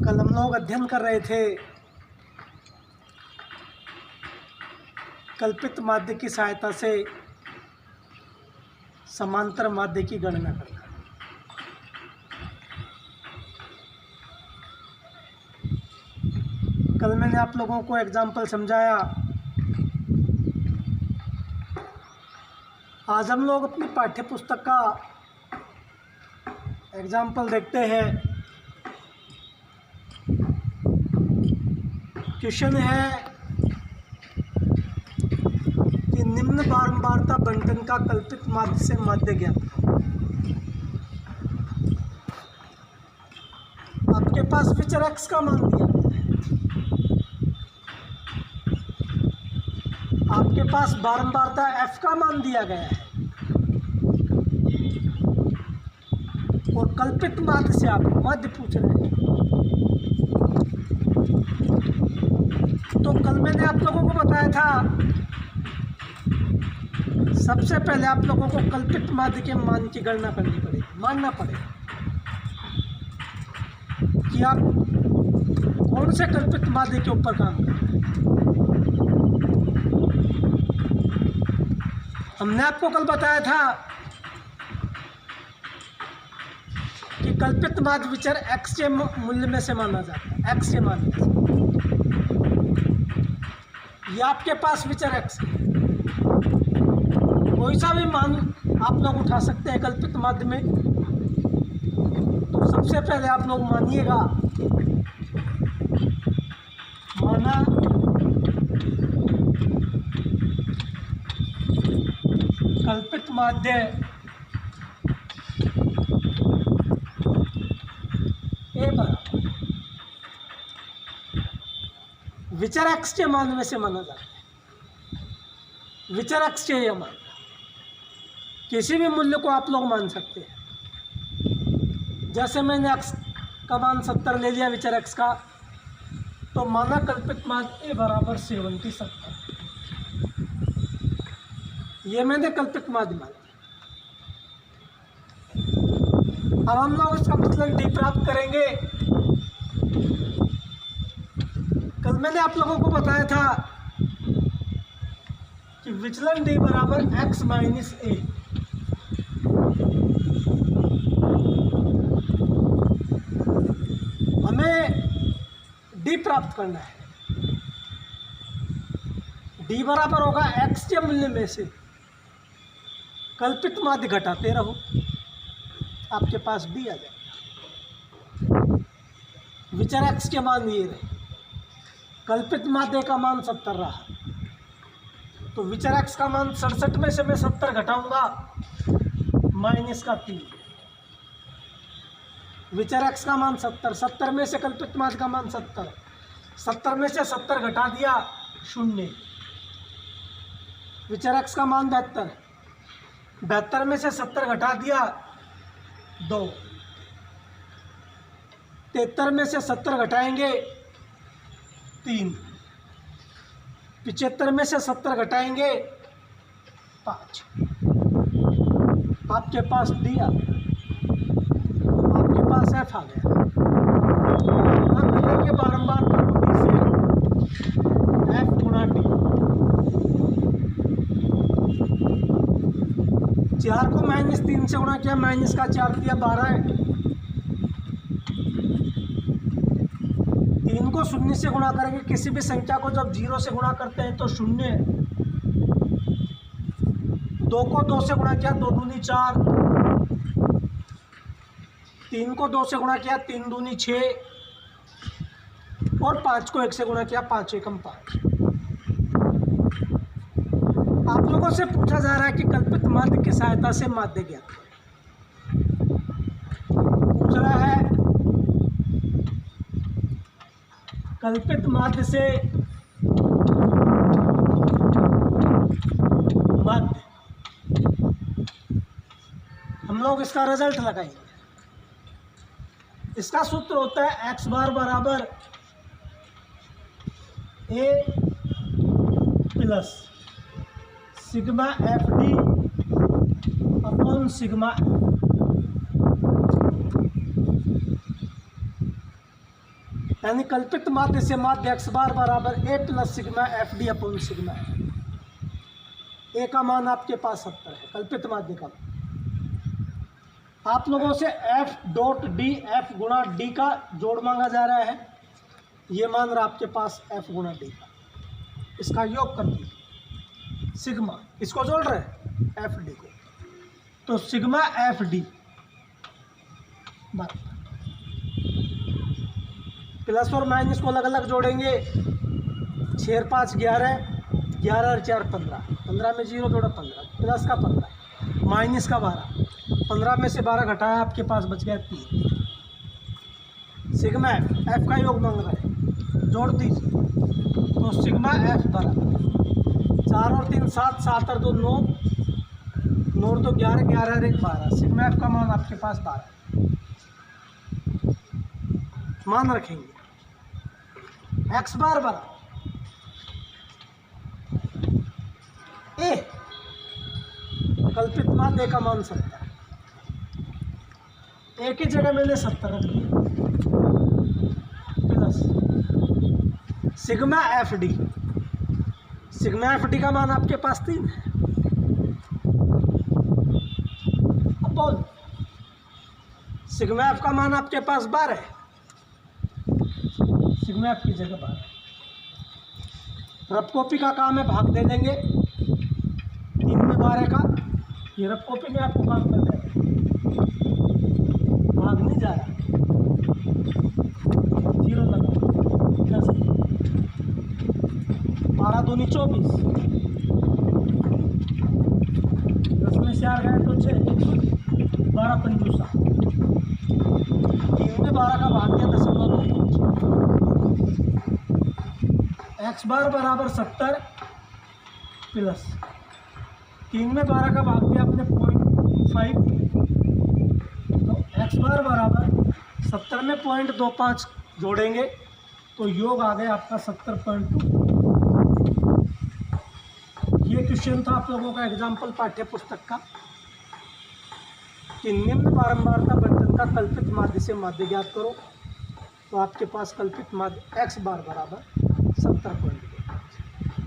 कल हम लोग अध्ययन कर रहे थे कल्पित माध्य की सहायता से समांतर माध्य की गणना करना। कल मैंने आप लोगों को एग्जाम्पल समझाया। आज हम लोग अपनी पाठ्य पुस्तक का एग्जाम्पल देखते हैं। क्वेश्चन है कि निम्न बारंबारता बंटन का कल्पित माध्य से माध्य ज्ञात करो। आपके पास विचर x का मान दिया गया है, आपके पास बारंबारता f का मान दिया गया है और कल्पित माध्य से आप माध्य पूछ रहे हैं। तो कल मैंने आप लोगों को बताया था, सबसे पहले आप लोगों को कल्पित माध्य के मान की गणना करनी पड़ेगी, मानना पड़ेगा कि आप कौन से कल्पित माध्य के ऊपर काम कर रहे हैं। हमने आपको कल बताया था कि कल्पित माध्य विचर x के मूल्य में से माना जाता है, x के मान में से। ये आपके पास विचर x है, कोई सा भी मान आप लोग उठा सकते हैं कल्पित माध्य में। तो सबसे पहले आप लोग मानिएगा, माना कल्पित माध्य ए बराबर विचर x के मान में से माना जाता है। विचर x के यह मान, किसी भी मूल्य को आप लोग मान सकते हैं। जैसे मैंने x का मान 70 ले लिया विचर x का, तो माना कल्पित माध्य ए बराबर 70। ये मैंने कल्पित माध्य मान लिया। अब हम लोग इसका मतलब डी प्राप्त करेंगे। कल मैंने आप लोगों को बताया था कि विचलन डी बराबर x माइनस ए। हमें डी प्राप्त करना है। डी बराबर होगा x के मूल्य में से कल्पित माध्य घटाते रहो, आपके पास डी आ जाएगा। विचर x के मान ये रहे, कल्पित माध्य का मान 70 रहा, तो विचर x का मान 67 में से मैं 70 घटाऊंगा, माइनस का 3। विचर x का मान 70, 70 में से कल्पित माध्य का मान 70, 70 में से 70 घटा दिया 0। विचर x का मान 72, 72 में से 70 घटा दिया 2, 73 में से 70 घटाएंगे 3, 75 में से 70 घटाएंगे 5। आपके पास डी आ गया, आपके पास एफ आ गया। अब करेंगे बारंबारता को डी से, एफ गुणा डी। 4 को -3 से गुणा किया, माइनस का 4 दिया 12 है। 3 को 0 से गुणा करेंगे, किसी भी संख्या को जब 0 से गुणा करते हैं तो 0 है। 2 को 2 से गुणा किया, 2 दूनी 4। 3 को 2 से गुणा किया, 3 दूनी 6। और 5 को 1 से गुणा किया, 5 एकम 5। आप लोगों से पूछा जा रहा है कि कल्पित माध्य की सहायता से माध्य ज्ञात करें। पूछ रहा है कल्पित माध्य से माध्य। हम लोग इसका रिजल्ट लगाएंगे। इसका सूत्र होता है x बार बराबर a plus sigma F D upon sigma यानी कल्पित माध्य से माध्य x बार बराबर a plus sigma F D upon sigma है। ए का मान आपके पास 70 है, कल्पित माध्य का। आप लोगों से f डॉट डी, f गुणा डी का जोड़ मांगा जा रहा है। ये मान रहा आपके पास f गुणा डी का, इसका योग कर दीजिए सिग्मा, इसको जोड़ रहे हैं एफ डी को, तो सिग्मा एफ डी प्लस और माइनस को अलग अलग जोड़ेंगे। 6 और 5 11, 11 और 4 15, 15 में 0 जोड़ा 15, प्लस का 15 माइनस का 12, 15 में से 12 घटाया आपके पास बच गया 3। सिग्मा एफ का योग मांग रहा है, जोड़ दीजिए, तो सिग्मा एफ बराबर 4 और 3 7, 7 और 2 9, 9 और 2 11, 11 और 1 12। सिग्मा एफ का मान आपके पास 12 मान रखेंगे। एक्स बार बराबर ए, कल्पित माध्य का मान 70, ए की जगह मैंने 70 रख दिया, plus sigma F D, sigma F D का मान आपके पास 3 है, अपॉन सिग्मा एफ का मान आपके पास 12 है, सिग्मा एफ की जगह 12। रफ कॉपी का काम है, भाग दे देंगे 3 में 12 का, ये रफ कॉपी में आपको काम कर देगा, भाग नहीं जा रहा, 0 लगा 10, 12 दूनी 24, 10 में से 4 गए तो 6, 12 पंजूसा, 3 में 12 का भाग दिया 0.5। एक्स बार बराबर 70 प्लस 3 में 12 का भाग दिया आपने 0.5, तो एक्स बार बराबर 70 में 0.25 जोड़ेंगे तो योग आ गया आपका 70.2। ये क्वेश्चन था आप लोगों का एग्जाम्पल पाठ्य पुस्तक का कि निम्न बारंबारता बंटन का कल्पित माध्य से माध्य ज्ञात करो। तो आपके पास कल्पित माध्य एक्स बार बराबर 70.25।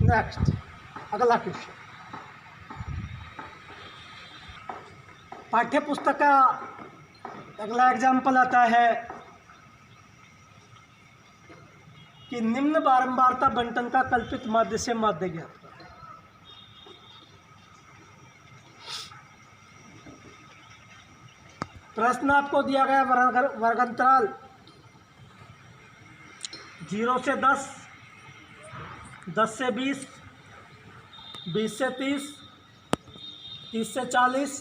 नेक्स्ट अगला क्वेश्चन, पाठ्य पुस्तक का अगला एग्जाम्पल आता है कि निम्न बारंबारता बंटन का कल्पित माध्य से माध्य ज्ञात करो। प्रश्न आपको दिया गया वर्गांतराल 0 से 10, 10 से 20, 20 से 30, 30 से 40,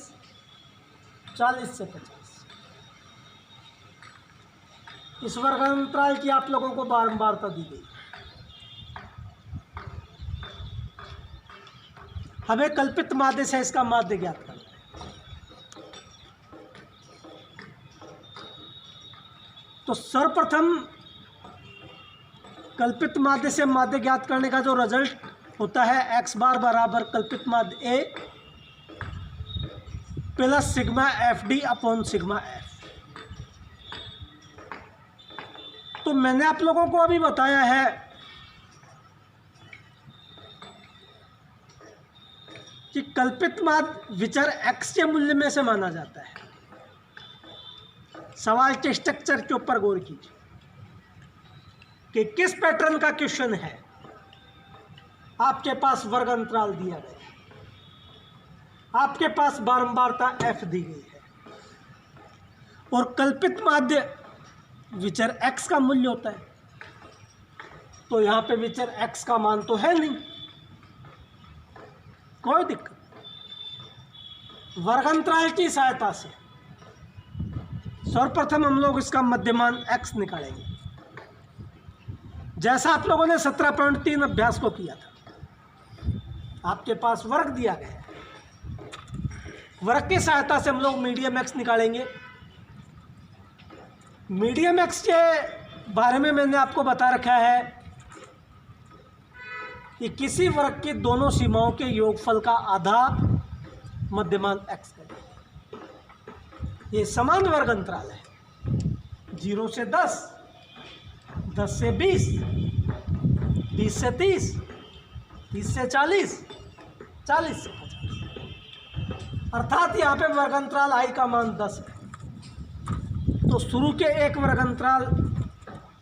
40 से 50। इस वर्गांतराल की आप लोगों को बारंबारता दी गई। हमें कल्पित माध्य से इसका माध्य ज्ञात करना है। तो सर्वप्रथम कल्पित माध्य से माध्य ज्ञात करने का जो रिजल्ट होता है एक्स बार बराबर कल्पित माध्य A plus sigma F D upon sigma F. तो मैंने आप लोगों को अभी बताया है कि कल्पित माध्य विचर एक्स के मूल्य में से माना जाता है। सवाल के स्ट्रक्चर के ऊपर गौर कीजिए कि किस पैटर्न का क्वेश्चन है। आपके पास वर्ग अंतराल दिया गया है, आपके पास बारंबारता एफ दी गई है और कल्पित माध्य विचर एक्स का मूल्य होता है। तो यहाँ पे विचर एक्स का मान तो है नहीं, कोई दिक्कत। वर्गांतराल की सहायता से सर्वप्रथम हम लोग इसका मध्यमान x निकालेंगे, जैसा आप लोगों ने 17.3 अभ्यास को किया था। आपके पास वर्ग दिया गया है, वर्ग की सहायता से हम लोग मीडियम x निकालेंगे। मीडियम x के बारे में मैंने आपको बता रखा है कि किसी वर्ग की दोनों सीमाओं के योगफल का आधा मध्यमान x करें। ये समान वर्ग अंतराल है, 0 से 10, 10 से 20, 20 से 30, 30 से 40, 40 से 50, अर्थात यहाँ पे वर्गांतराल आई का मान 10 है। तो शुरू के एक वर्गांतराल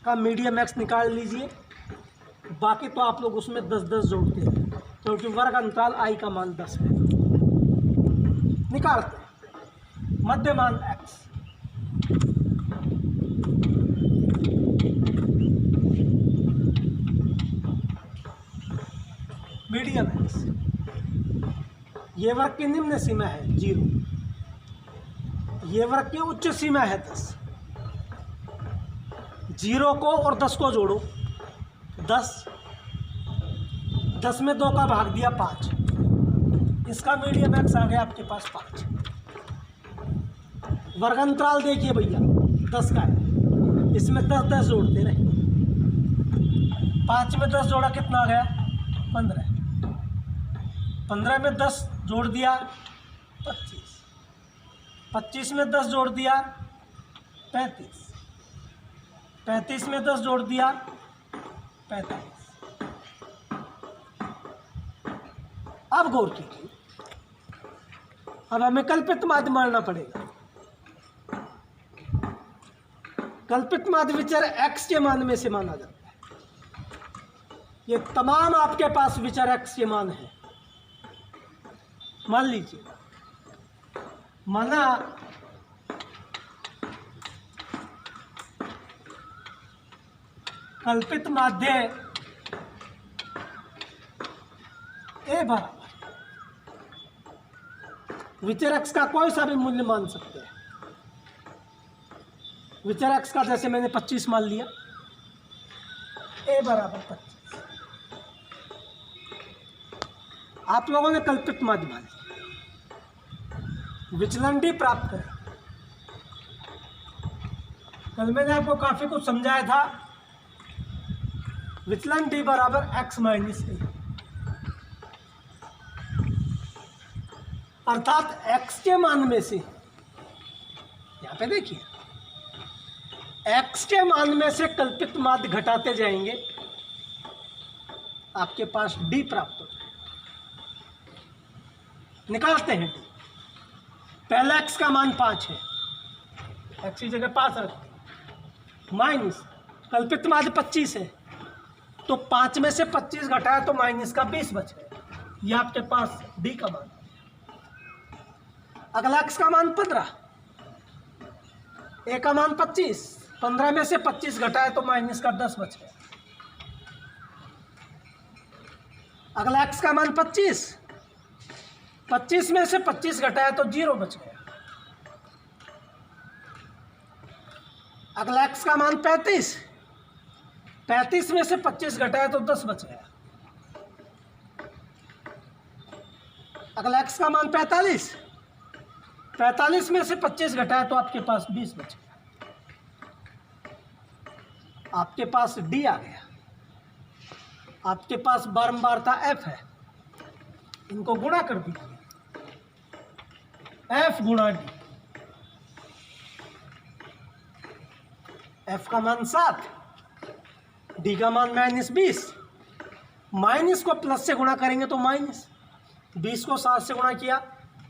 का मीडियम एक्स निकाल लीजिए, बाकी तो आप लोग उसमें 10-10 जोड़ते हैं, क्योंकि वर्गांतराल आई का मान 10 है। निकालते हैं मध्यमान एक्स। मीडियम एक्स, ये वर्ग की निम्न सीमा है 0, ये वर्ग की उच्च सीमा है 10। 0 को और 10 को जोड़ो, 10, 10 में 2 का भाग दिया 5, इसका मीडियम एक्स आ गया आपके पास 5। वर्गांतराल देखिए भैया 10 का है, इसमें 10-10 जोड़ते रहे, 5 में 10 जोड़ा कितना आ गया 15, 15 में 10 जोड़ दिया 25, 25 में 10 जोड़ दिया 35, 35 में 10 जोड़ दिया 45। अब गौर कीजिए, अब हमें कल्पित माध्य मानना पड़ेगा। कल्पित माध्य विचर x के मान में से माना जाता है। ये तमाम आपके पास विचर x के मान है। मान लीजिए, माना कल्पित माध्य ए बराबर विचर x का कोई सा भी मूल्य मान सकते हैं। विचर x का जैसे मैंने 25 मान लिया, ए बराबर 25। आप लोगों ने कल्पित माध्य मान लिया, विचलन डी प्राप्त करें। कल मैंने आपको काफी कुछ समझाया था। विचलन डी बराबर x माइनस ए, अर्थात x के मान में से, यहाँ पे देखिए, x के मान में से कल्पित माध्य घटाते जाएंगे, आपके पास d प्राप्त हो जाएगा। निकालते हैं d। पहला x का मान 5 है, x की जगह 5 रखते हैं, माइनस कल्पित माध्य 25 है, तो 5 में से 25 घटाया तो माइनस का 20 बच गया। ये आपके पास d का मान। अगला x का मान 15, a का मान 25, 15 में से 25 घटाए तो माइनस का 10 बच गया। अगला x का मान 25, 25 में से 25 घटाए तो 0 बच गया। अगला x का मान 35, 35 में से 25 घटाए तो 10 बच गया। अगला x का मान 45, 45 में से 25 घटाए तो आपके पास 20 बच गया। आपके पास d आ गया। आपके पास बारंबारता f है, इनको गुणा कर दीजिए, f गुणा d। f का मान 7, d का मान -20, माइनस को प्लस से गुणा करेंगे तो माइनस, 20 को 7 से गुणा किया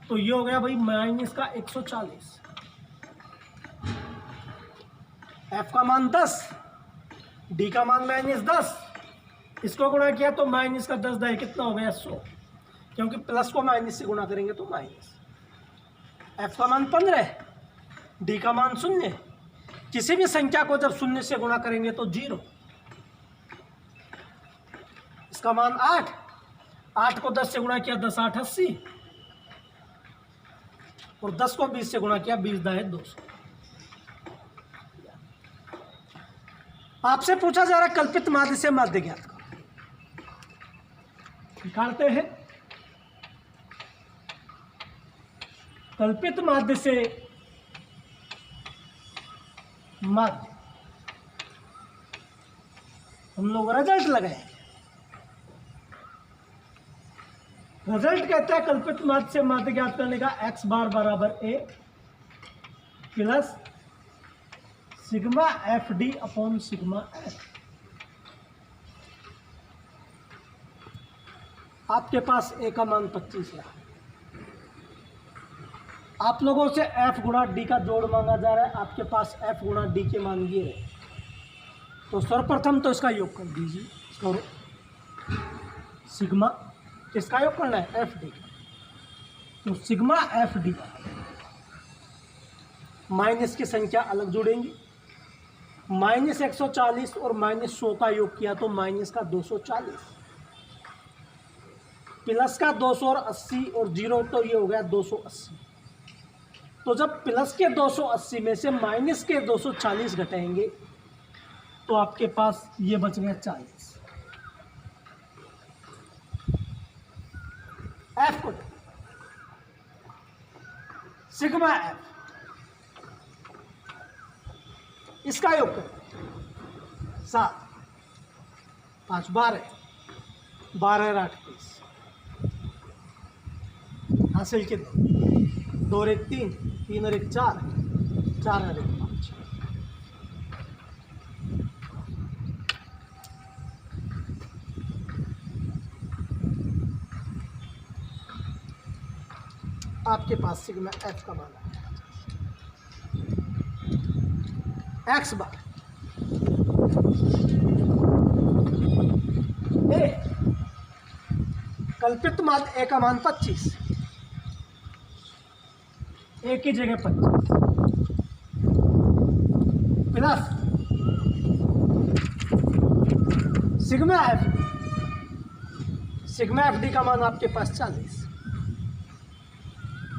तो ये हो गया भाई माइनस का 140। f का मान 10, d का मान -10, इसको गुणा किया तो माइनस का 10 दाएं कितना हो गया 100, क्योंकि प्लस को माइनस से गुणा करेंगे तो माइनस। f का मान 15, d का मान 0, किसी भी संख्या को जब 0 से गुणा करेंगे तो 0। इसका मान 8, 8 को 10 से गुणा किया 10 8 80, और 10 को 20 से गुणा किया 20 दाएं 200। आपसे पूछा जा रहा है कल्पित माध्य से माध्य ज्ञात करो। निकालते हैं। कल्पित माध्य से माध्य हम लोग रिजल्ट लगाएंगे। रिजल्ट कहता है कल्पित माध्य से माध्य ज्ञात करने का x बार बराबर a plus c sigma F D upon sigma F. आपके पास ए का मान 25 है। आप लोगों से एफ गुणा डी का जोड़ मांगा जा रहा है। आपके पास एफ गुणा डी के मान ये है, तो सर्वप्रथम तो इसका योग कर दीजिए। करो सिग्मा, किसका योग करना है? F D. तो सिग्मा एफ डी माइनस की संख्या अलग जोड़ेंगे। -140 और -100 का योग किया तो माइनस का 240, प्लस का 280 और जीरो तो ये हो गया 280। तो जब प्लस के 280 में से माइनस के 240 घटाएंगे तो आपके पास ये बच गया 40। एफ को सिग्मा एफ, इसका योग करें 7 5 12 12 8 30 हासिल के 2 और 1 3 3 और 1 4 4 और 1 5। आपके पास सिग्मा एफ का मान है एक्स बार ए, कल्पित मान ए का मान 25, ए की जगह 25 प्लस सिग्मा एफ डी का मान आपके पास 40।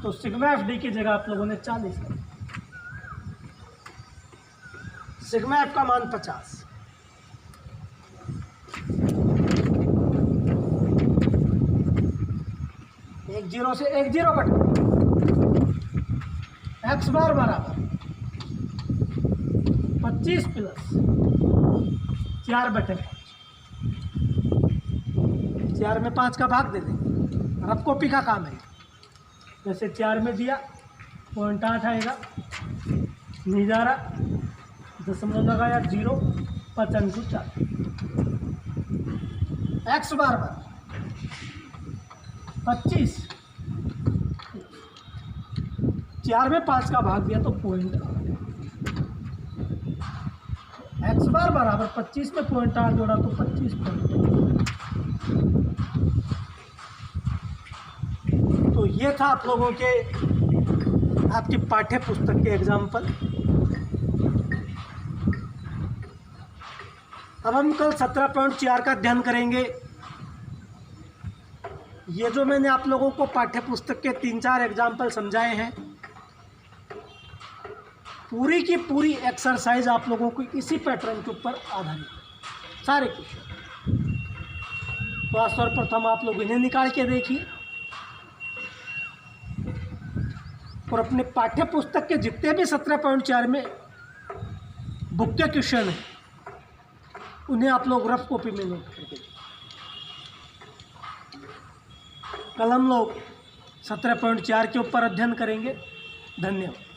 तो सिग्मा एफ डी की जगह आप लोगों ने 40 कर, सिग्मा एफ का मान 50। एक जीरो से एक जीरो कट, एक्स बार बराबर 25 प्लस 4/5। 4 में 5 का भाग दे देंगे, रफ कॉपी का काम है। जैसे 4 में दिया 0.8 आएगा, नहीं जा रहा, दशमलव लगाया 0 5 × 4। एक्स बार 25, 4 में 5 का भाग दिया तो 0.8। एक्स बार बराबर 25 में 0.8 जोड़ा तो 25। तो ये था आप लोगों के आपकी पाठ्य पुस्तक के एग्जाम्पल। अब हम कल 17.4 का अध्ययन करेंगे। ये जो मैंने आप लोगों को पाठ्य पुस्तक के 3-4 एग्जाम्पल समझाए हैं, पूरी की पूरी एक्सरसाइज आप लोगों को इसी पैटर्न के ऊपर आधारित है, सारे क्वेश्चन। तो सर्वप्रथम आप लोग इन्हें निकाल के देखिए और अपने पाठ्य पुस्तक के जितने भी 17.4 में बुक के क्वेश्चन हैं उन्हें आप लोग रफ कॉपी में नोट करके देखिए। कल हम लोग 17.4 के ऊपर अध्ययन करेंगे। धन्यवाद।